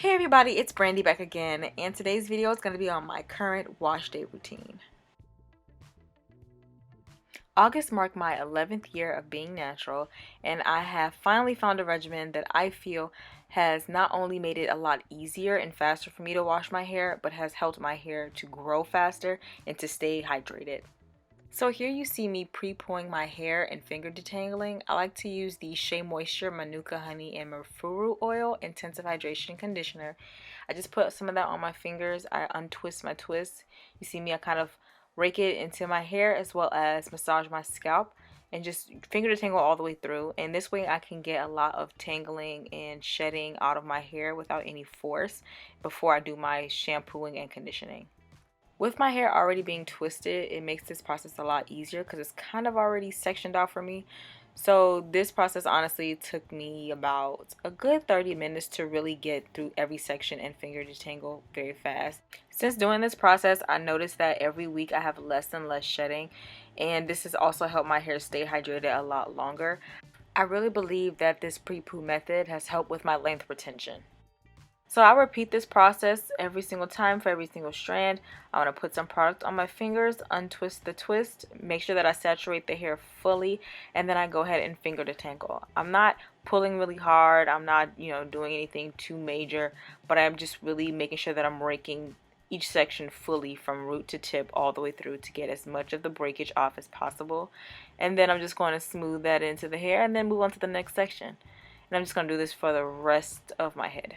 Hey everybody, it's Brandy back again, and today's video is going to be on my current wash day routine. August marked my 11th year of being natural, and I have finally found a regimen that I feel has not only made it a lot easier and faster for me to wash my hair, but has helped my hair to grow faster and to stay hydrated. So here you see me pre-pooling my hair and finger detangling. I like to use the Shea Moisture Manuka Honey and Marfura Oil Intensive Hydration Conditioner. I just put some of that on my fingers. I untwist my twist. You see me, I kind of rake it into my hair as well as massage my scalp and just finger detangle all the way through. And this way I can get a lot of tangling and shedding out of my hair without any force before I do my shampooing and conditioning. With my hair already being twisted, it makes this process a lot easier because it's kind of already sectioned out for me. So this process honestly took me about a good 30 minutes to really get through every section and finger detangle very fast. Since doing this process, I noticed that every week I have less and less shedding, and this has also helped my hair stay hydrated a lot longer. I really believe that this pre-poo method has helped with my length retention. So I repeat this process every single time for every single strand. I want to put some product on my fingers, untwist the twist, make sure that I saturate the hair fully, and then I go ahead and finger detangle. I'm not pulling really hard. I'm not, doing anything too major, but I'm just really making sure that I'm raking each section fully from root to tip all the way through to get as much of the breakage off as possible. And then I'm just going to smooth that into the hair and then move on to the next section. And I'm just going to do this for the rest of my head.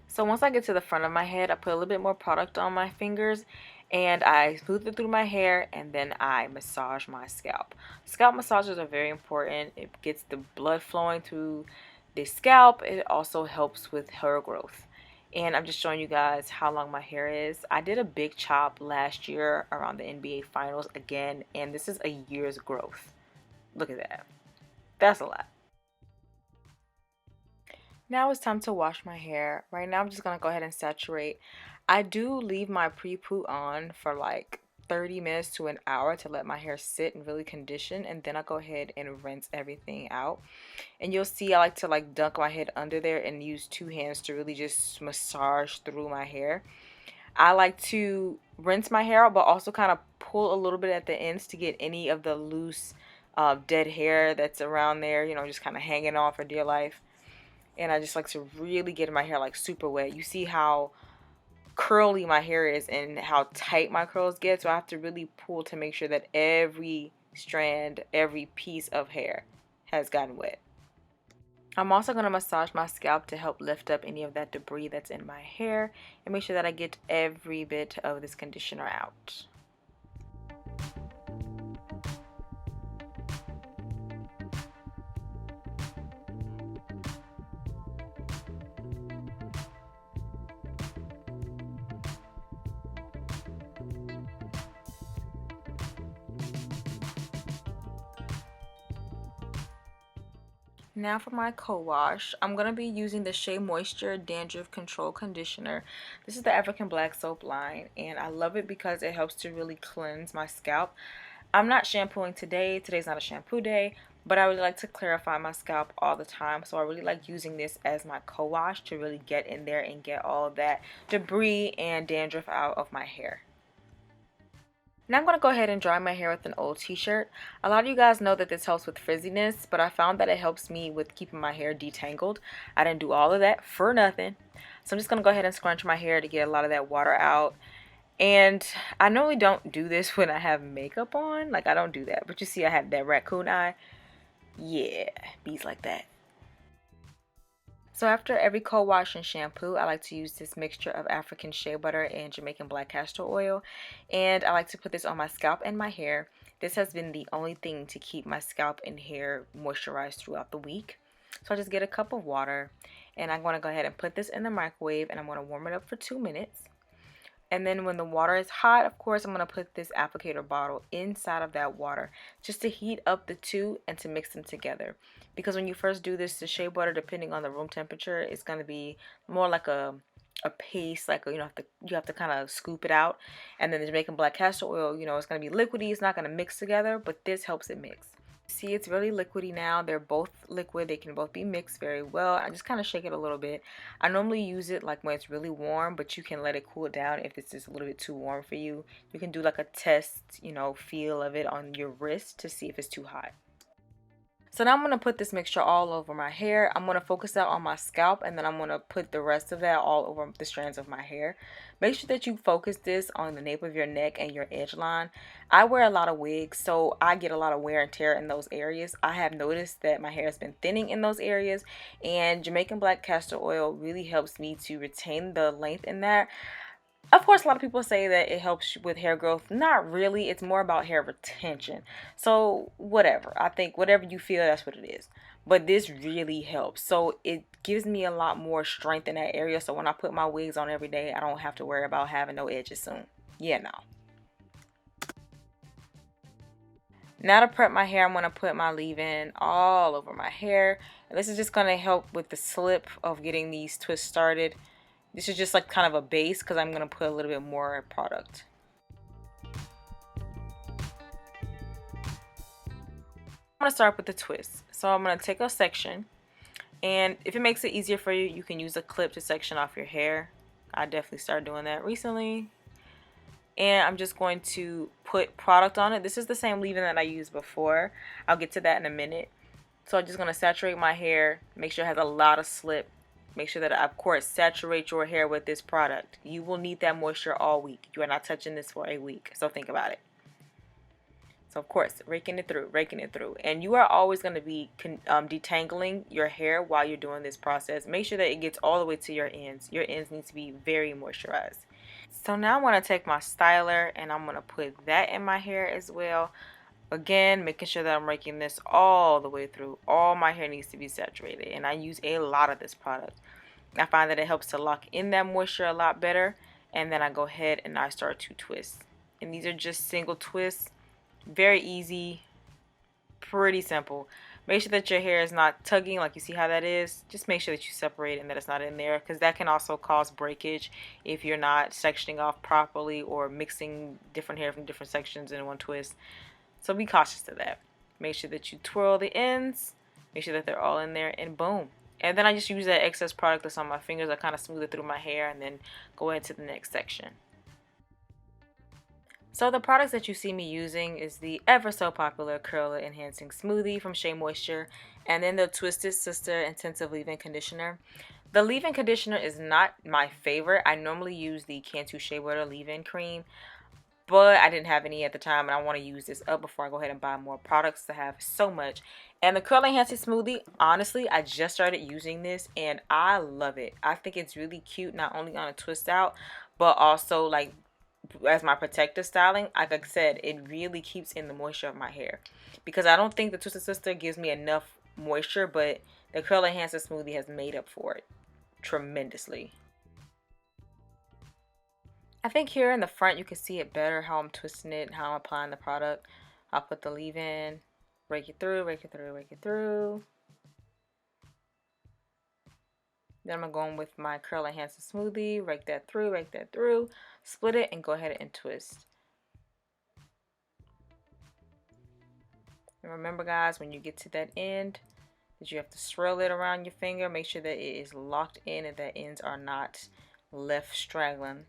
So once I get to the front of my head, I put a little bit more product on my fingers and I smooth it through my hair, and then I massage my scalp. Scalp massages are very important. It gets the blood flowing through the scalp. It also helps with hair growth. And I'm just showing you guys how long my hair is. I did a big chop last year around the NBA finals again, and this is a year's growth. Look at that. That's a lot. Now it's time to wash my hair. Right now I'm just going to go ahead and saturate. I do leave my pre-poo on for like 30 minutes to an hour to let my hair sit and really condition, and then I go ahead and rinse everything out. And you'll see I like to dunk my head under there and use two hands to really just massage through my hair. I like to rinse my hair out but also kind of pull a little bit at the ends to get any of the loose dead hair that's around there, just kind of hanging on for dear life. And I just like to really get my hair super wet. You see how curly my hair is and how tight my curls get, so I have to really pull to make sure that every strand, every piece of hair has gotten wet. I'm also going to massage my scalp to help lift up any of that debris that's in my hair and make sure that I get every bit of this conditioner out. Now for my co-wash, I'm going to be using the Shea Moisture Dandruff Control Conditioner. This is the African Black Soap line, and I love it because it helps to really cleanse my scalp. I'm not shampooing today. Today's not a shampoo day, but I really like to clarify my scalp all the time. So I really like using this as my co-wash to really get in there and get all that debris and dandruff out of my hair. Now I'm going to go ahead and dry my hair with an old t-shirt. A lot of you guys know that this helps with frizziness, but I found that it helps me with keeping my hair detangled. I didn't do all of that for nothing. So I'm just going to go ahead and scrunch my hair to get a lot of that water out. And I normally don't do this when I have makeup on. I don't do that. But you see I have that raccoon eye. Yeah, bees like that. So after every co-wash and shampoo, I like to use this mixture of African shea butter and Jamaican black castor oil. And I like to put this on my scalp and my hair. This has been the only thing to keep my scalp and hair moisturized throughout the week. So I just get a cup of water and I'm going to go ahead and put this in the microwave and I'm going to warm it up for 2 minutes. And then when the water is hot, of course, I'm going to put this applicator bottle inside of that water just to heat up the two and to mix them together. Because when you first do this, the shea butter, depending on the room temperature, it's going to be more like a paste, like you have to kind of scoop it out. And then the Jamaican black castor oil, it's going to be liquidy. It's not going to mix together, but this helps it mix. See, it's really liquidy now. They're both liquid. They can both be mixed very well. I just kind of shake it a little bit. I normally use it like when it's really warm, but you can let it cool down if it's just a little bit too warm for you. You can do like a test, feel of it on your wrist to see if it's too hot. So now I'm going to put this mixture all over my hair. I'm going to focus that on my scalp and then I'm going to put the rest of that all over the strands of my hair. Make sure that you focus this on the nape of your neck and your edge line. I wear a lot of wigs, so I get a lot of wear and tear in those areas. I have noticed that my hair has been thinning in those areas, and Jamaican black castor oil really helps me to retain the length in that. Of course, a lot of people say that it helps with hair growth. Not really. It's more about hair retention. So whatever. I think whatever you feel, that's what it is. But this really helps. So it gives me a lot more strength in that area. So when I put my wigs on every day, I don't have to worry about having no edges soon. Yeah, no. Now to prep my hair, I'm going to put my leave-in all over my hair. And this is just going to help with the slip of getting these twists started. This is just like kind of a base because I'm going to put a little bit more product. I'm going to start with the twist. So I'm going to take a section, and if it makes it easier for you, you can use a clip to section off your hair. I definitely started doing that recently. And I'm just going to put product on it. This is the same leave-in that I used before. I'll get to that in a minute. So I'm just going to saturate my hair, make sure it has a lot of slip. Make sure that, of course, saturate your hair with this product. You will need that moisture all week. You are not touching this for a week, so think about it. So, of course, raking it through. And you are always going to be detangling your hair while you're doing this process. Make sure that it gets all the way to your ends. Your ends need to be very moisturized. So now I want to take my styler and I'm going to put that in my hair as well. Again, making sure that I'm raking this all the way through. All my hair needs to be saturated, and I use a lot of this product. I find that it helps to lock in that moisture a lot better, and then I go ahead and I start to twist. And these are just single twists, very easy, pretty simple. Make sure that your hair is not tugging like you see how that is. Just make sure that you separate and that it's not in there, because that can also cause breakage if you're not sectioning off properly or mixing different hair from different sections in one twist. So be cautious of that. Make sure that you twirl the ends. Make sure that they're all in there, and boom. And then I just use that excess product that's on my fingers. I kind of smooth it through my hair and then go into the next section. So the products that you see me using is the ever so popular Curl Enhancing Smoothie from Shea Moisture, and then the Twisted Sister Intensive Leave-In Conditioner. The leave-in conditioner is not my favorite. I normally use the Cantu Shea Butter Leave-In Cream, but I didn't have any at the time, and I want to use this up before I go ahead and buy more products to have so much. And the Curl Enhancing Smoothie, honestly, I just started using this and I love it. I think it's really cute, not only on a twist out, but also like as my protective styling. Like I said, it really keeps in the moisture of my hair, because I don't think the Twisted Sister gives me enough moisture, but the Curl Enhancing Smoothie has made up for it tremendously. I think here in the front you can see it better how I'm twisting it and how I'm applying the product. I'll put the leave-in, rake it through, rake it through, rake it through. Then I'm going to go in with my Curl Enhancer Smoothie, rake that through, split it, and go ahead and twist. And remember, guys, when you get to that end, that you have to swirl it around your finger. Make sure that it is locked in and that ends are not left straggling.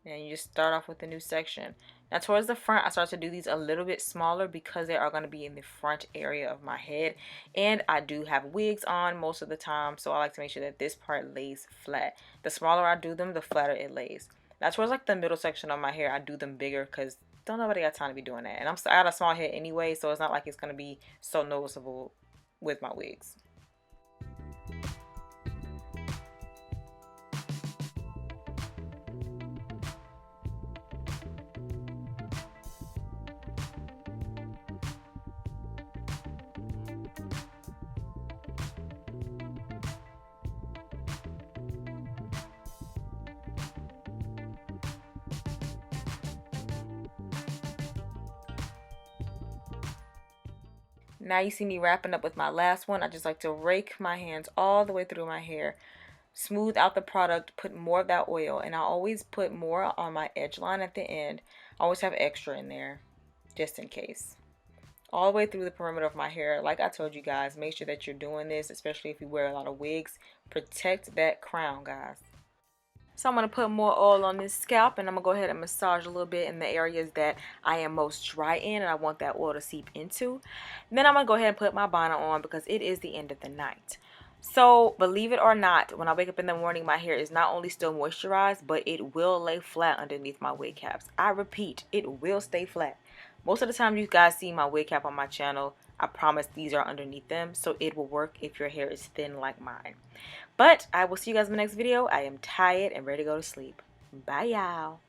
And you just start off with a new section. Now towards the front, I start to do these a little bit smaller because they are going to be in the front area of my head. And I do have wigs on most of the time, so I like to make sure that this part lays flat. The smaller I do them, the flatter it lays. Now towards like the middle section of my hair, I do them bigger because don't nobody got time to be doing that. And I got a small head anyway, so it's not like it's gonna be so noticeable with my wigs. Now you see me wrapping up with my last one. I just like to rake my hands all the way through my hair, smooth out the product, put more of that oil, and I always put more on my edge line at the end. I always have extra in there just in case. All the way through the perimeter of my hair. Like I told you guys, make sure that you're doing this, especially if you wear a lot of wigs. Protect that crown, guys. So I'm going to put more oil on this scalp, and I'm going to go ahead and massage a little bit in the areas that I am most dry in and I want that oil to seep into. And then I'm going to go ahead and put my bonnet on because it is the end of the night. So believe it or not, when I wake up in the morning, my hair is not only still moisturized, but it will lay flat underneath my wig caps. I repeat, it will stay flat. Most of the time you guys see my wig cap on my channel, I promise these are underneath them, so it will work if your hair is thin like mine. But I will see you guys in the next video. I am tired and ready to go to sleep. Bye, y'all.